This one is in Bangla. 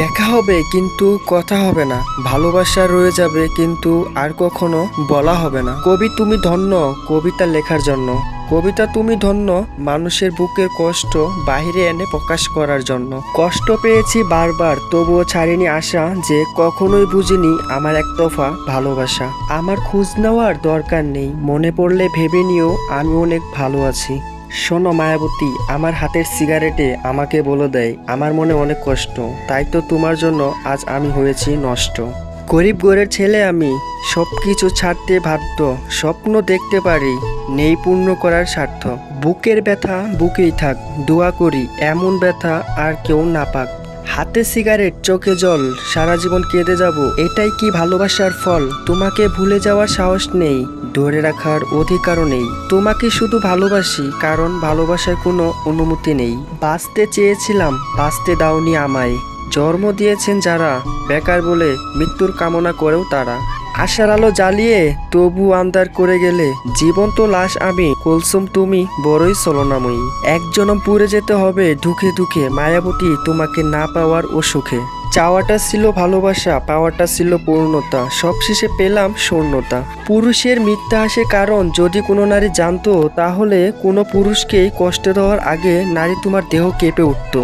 দেখা হবে কিন্তু কথা হবে না, ভালোবাসা রয়ে যাবে কিন্তু আর কখনো বলা হবে না। কবি তুমি ধন্য কবিতা লেখার জন্য, কবিতা তুমি ধন্য মানুষের বুকের কষ্ট বাহিরে এনে প্রকাশ করার জন্য। কষ্ট পেয়েছি বারবার তবুও ছাড়িনি আশা, যে কখনোই বুঝিনি আমার এক দফা ভালোবাসা। আমার খোঁজ নেওয়ার দরকার নেই, মনে পড়লে ভেবে নিও আমি অনেক ভালো আছি। শোনো মায়াবতী, আমার হাতের সিগারেটে আমাকে বলে দেয় আমার মনে অনেক কষ্ট, তাই তো তোমার জন্য আজ আমি হয়েছি নষ্ট। গরিব ঘরের ছেলে আমি, সব কিছু ছাড়তে বাধ্য, স্বপ্ন দেখতে পারি নেই পূর্ণ করার স্বার্থ। বুকের ব্যথা বুকেই থাক, দোয়া করি এমন ব্যথা আর কেউ না পাক। হাতে সিগারেট চোখে জল, সারা জীবন কেঁদে যাব, এটাই কি ভালোবাসার ফল? তোমাকে ভুলে যাওয়ার সাহস নেই, ধরে রাখার অধিকারও নেই। তোমাকে শুধু ভালোবাসি কারণ ভালোবাসার কোনো অনুমতি নেই। বাঁচতে চেয়েছিলাম বাঁচতে দাওনি আমায়, জন্ম দিয়েছেন যারা বেকার বলে মৃত্যুর কামনা করেও তারা। আশার আলো জ্বালিয়ে তবু আন্ধার করে গেলে, জীবন্ত লাশ আমি কুলসুম তুমি বড়ই ছলনাময়ী। এক জনম পুড়ে যেতে হবে দুঃখে দুঃখে, মায়াবতী তোমাকে না পাওয়ার ও সুখে। চাওয়াটা ছিল ভালোবাসা, পাওয়াটা ছিল পূর্ণতা, সবশেষে পেলাম শূন্যতা। পুরুষের মিথ্যা আসে কারণ যদি কোনো নারী জানতো, তাহলে কোনো পুরুষকেই কষ্ট দেওয়ার আগে নারী তোমার দেহ কেঁপে উঠতো।